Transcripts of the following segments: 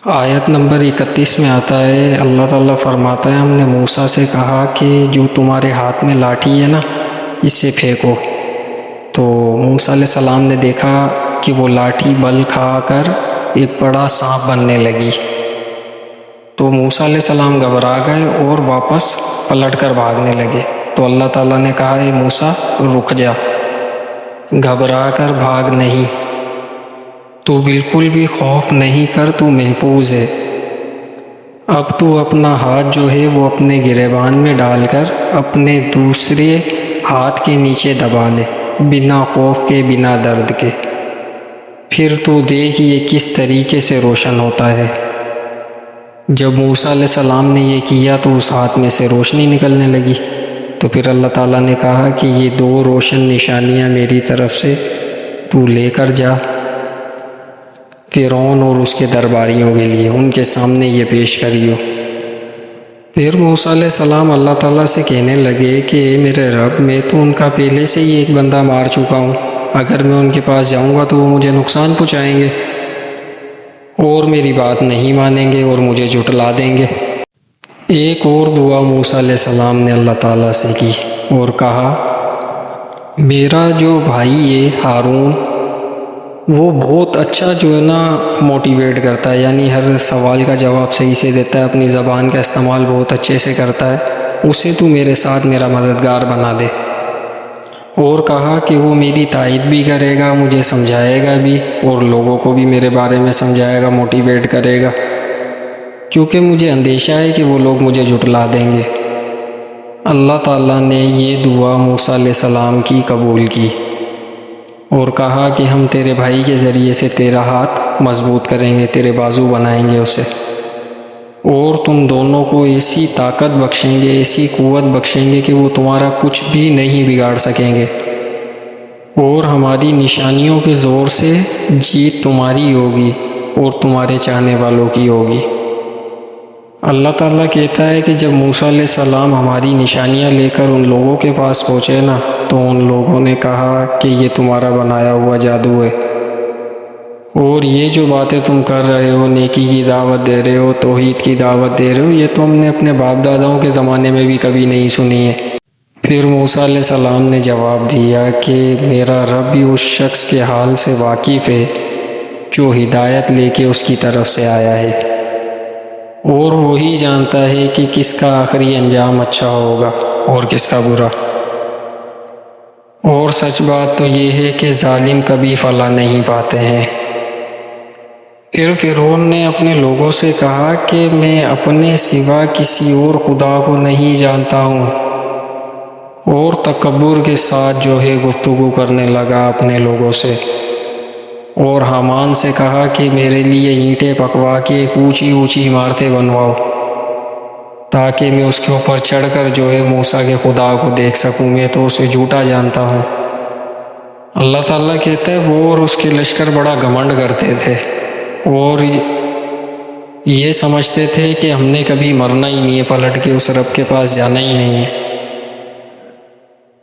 آیت نمبر 31 میں آتا ہے، اللہ تعالیٰ فرماتا ہے ہم نے موسیٰ سے کہا کہ جو تمہارے ہاتھ میں لاٹھی ہے نا اس سے پھینکو۔ تو موسیٰ علیہ السلام نے دیکھا کہ وہ لاٹھی بل کھا کر ایک بڑا سانپ بننے لگی۔ تو موسیٰ علیہ السلام گھبرا گئے اور واپس پلٹ کر بھاگنے لگے۔ تو اللہ تعالیٰ نے کہا اے موسیٰ رک جا، گھبرا کر بھاگ نہیں، تو بالکل بھی خوف نہیں کر، تو محفوظ ہے۔ اب تو اپنا ہاتھ جو ہے وہ اپنے گریبان میں ڈال کر اپنے دوسرے ہاتھ کے نیچے دبا لے، بنا خوف کے بنا درد کے، پھر تو دیکھ یہ کس طریقے سے روشن ہوتا ہے۔ جب موسیٰ علیہ السلام نے یہ کیا تو اس ہاتھ میں سے روشنی نکلنے لگی۔ تو پھر اللہ تعالیٰ نے کہا کہ یہ 2 روشن نشانیاں میری طرف سے تو لے کر جا فرعون اور اس کے درباریوں کے لیے، ان کے سامنے یہ پیش کریو۔ پھر موسیٰ علیہ السلام اللہ تعالیٰ سے کہنے لگے کہ اے میرے رب، میں تو ان کا پہلے سے ہی ایک بندہ مار چکا ہوں، اگر میں ان کے پاس جاؤں گا تو وہ مجھے نقصان پہنچائیں گے اور میری بات نہیں مانیں گے اور مجھے جھٹلا دیں گے۔ ایک اور دعا موسیٰ علیہ السلام نے اللہ تعالیٰ سے کی اور کہا میرا جو بھائی ہے ہارون، وہ بہت اچھا جو ہے نا موٹیویٹ کرتا ہے، یعنی ہر سوال کا جواب صحیح سے دیتا ہے، اپنی زبان کا استعمال بہت اچھے سے کرتا ہے، اسے تو میرے ساتھ میرا مددگار بنا دے۔ اور کہا کہ وہ میری تائید بھی کرے گا، مجھے سمجھائے گا بھی اور لوگوں کو بھی میرے بارے میں سمجھائے گا، موٹیویٹ کرے گا، کیونکہ مجھے اندیشہ ہے کہ وہ لوگ مجھے جھٹلا دیں گے۔ اللہ تعالیٰ نے یہ دعا موسیٰ علیہ السلام کی قبول کی اور کہا کہ ہم تیرے بھائی کے ذریعے سے تیرا ہاتھ مضبوط کریں گے، تیرے بازو بنائیں گے اسے، اور تم دونوں کو ایسی طاقت بخشیں گے، ایسی قوت بخشیں گے کہ وہ تمہارا کچھ بھی نہیں بگاڑ سکیں گے، اور ہماری نشانیوں کے زور سے جیت تمہاری ہوگی اور تمہارے چاہنے والوں کی ہوگی۔ اللہ تعالیٰ کہتا ہے کہ جب موسیٰ علیہ السلام ہماری نشانیاں لے کر ان لوگوں کے پاس پہنچے نا، تو ان لوگوں نے کہا کہ یہ تمہارا بنایا ہوا جادو ہے، اور یہ جو باتیں تم کر رہے ہو، نیکی کی دعوت دے رہے ہو، توحید کی دعوت دے رہے ہو، یہ تو ہم نے اپنے باپ داداؤں کے زمانے میں بھی کبھی نہیں سنی ہے۔ پھر موسیٰ علیہ السلام نے جواب دیا کہ میرا رب بھی اس شخص کے حال سے واقف ہے جو ہدایت لے کے اس کی طرف سے آیا ہے، اور وہی جانتا ہے کہ کس کا آخری انجام اچھا ہوگا اور کس کا برا۔ اور سچ بات تو یہ ہے کہ ظالم کبھی فلاح نہیں پاتے ہیں۔ پھر فرعون نے اپنے لوگوں سے کہا کہ میں اپنے سوا کسی اور خدا کو نہیں جانتا ہوں، اور تکبر کے ساتھ جو ہے گفتگو کرنے لگا اپنے لوگوں سے، اور حامان سے کہا کہ میرے لیے اینٹیں پکوا کے ایک اونچی اونچی عمارتیں بنواؤ تاکہ میں اس کے اوپر چڑھ کر جو ہے موسیٰ کے خدا کو دیکھ سکوں، میں تو اسے جھوٹا جانتا ہوں۔ اللہ تعالیٰ کہتا ہے وہ اور اس کے لشکر بڑا گھمنڈ کرتے تھے اور یہ سمجھتے تھے کہ ہم نے کبھی مرنا ہی نہیں ہے، پلٹ کے اس رب کے پاس جانا ہی نہیں ہے۔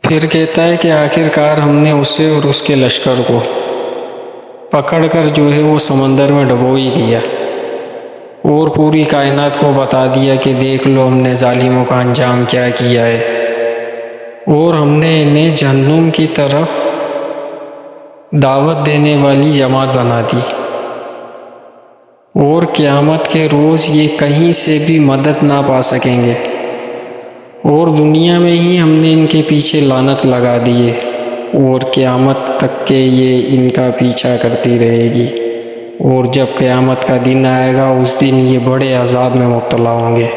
پھر کہتا ہے کہ آخر ہم نے اسے اور اس کے لشکر کو پکڑ کر جو ہے وہ سمندر میں ڈبو ہی دیا، اور پوری کائنات کو بتا دیا کہ دیکھ لو ہم نے ظالموں کا انجام کیا کیا ہے، اور ہم نے انہیں جہنم کی طرف دعوت دینے والی جماعت بنا دی، اور قیامت کے روز یہ کہیں سے بھی مدد نہ پا سکیں گے، اور دنیا میں ہی ہم نے ان کے پیچھے لعنت لگا دی ہے، اور قیامت تک کے یہ ان کا پیچھا کرتی رہے گی، اور جب قیامت کا دن آئے گا اس دن یہ بڑے عذاب میں مبتلا ہوں گے۔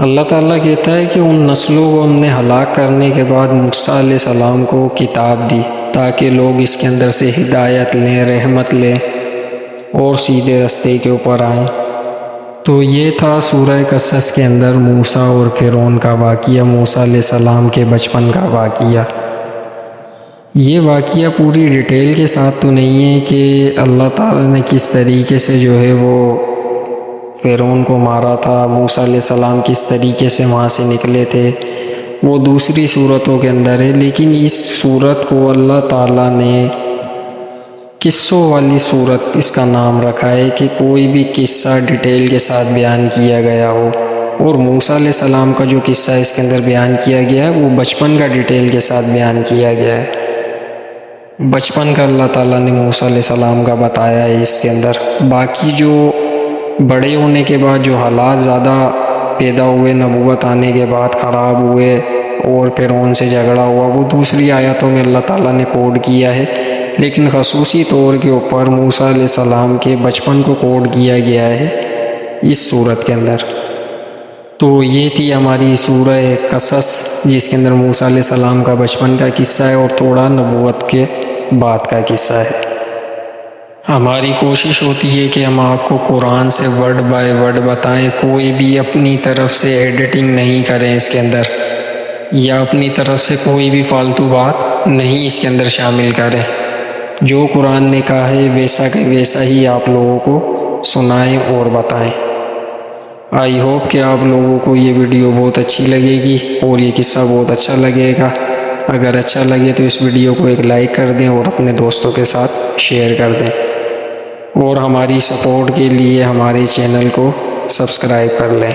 اللہ تعالیٰ کہتا ہے کہ ان نسلوں کو ہم نے ہلاک کرنے کے بعد موسیٰ علیہ السلام کو کتاب دی تاکہ لوگ اس کے اندر سے ہدایت لیں، رحمت لیں اور سیدھے رستے کے اوپر آئیں۔ تو یہ تھا سورہ قصص کے اندر موسیٰ اور فرعون کا واقعہ، موسیٰ علیہ السلام کے بچپن کا واقعہ۔ یہ واقعہ پوری ڈیٹیل کے ساتھ تو نہیں ہے کہ اللہ تعالیٰ نے کس طریقے سے جو ہے وہ فرعون کو مارا تھا، موسیٰ علیہ السلام کس طریقے سے وہاں سے نکلے تھے، وہ دوسری صورتوں کے اندر ہے، لیکن اس صورت کو اللہ تعالیٰ نے قصوں والی صورت اس کا نام رکھا ہے کہ کوئی بھی قصہ ڈیٹیل کے ساتھ بیان کیا گیا ہو، اور موسیٰ علیہ السلام کا جو قصہ اس کے اندر بیان کیا گیا ہے وہ بچپن کا ڈیٹیل کے ساتھ بیان کیا گیا ہے۔ بچپن کا اللہ تعالیٰ نے موسیٰ علیہ السلام کا بتایا ہے اس کے اندر۔ باقی جو بڑے ہونے کے بعد جو حالات زیادہ پیدا ہوئے، نبوت آنے کے بعد خراب ہوئے اور فرعون سے جھگڑا ہوا، وہ دوسری آیاتوں میں اللہ تعالیٰ نے کوڈ کیا ہے، لیکن خصوصی طور کے اوپر موسیٰ علیہ السلام کے بچپن کو کوڈ کیا گیا ہے اس سورت کے اندر۔ تو یہ تھی ہماری سورہ قصص، جس کے اندر موسیٰ علیہ السلام کا بچپن کا قصہ ہے اور تھوڑا نبوت کے بعد کا قصہ ہے۔ ہماری کوشش ہوتی ہے کہ ہم آپ کو قرآن سے ورڈ بائی ورڈ بتائیں، کوئی بھی اپنی طرف سے ایڈیٹنگ نہیں کریں اس کے اندر، یا اپنی طرف سے کوئی بھی فالتو بات نہیں اس کے اندر شامل کریں۔ جو قرآن نے کہا ہے ویسا کہ ویسا ہی آپ لوگوں کو سنائیں اور بتائیں۔ آئی ہوپ کہ آپ لوگوں کو یہ ویڈیو بہت اچھی لگے گی اور یہ قصہ بہت اچھا لگے گا۔ اگر اچھا لگے تو اس ویڈیو کو ایک لائک کر دیں اور اپنے دوستوں کے ساتھ شیئر کر دیں، اور ہماری سپورٹ کے لیے ہمارے چینل کو سبسکرائب کر لیں۔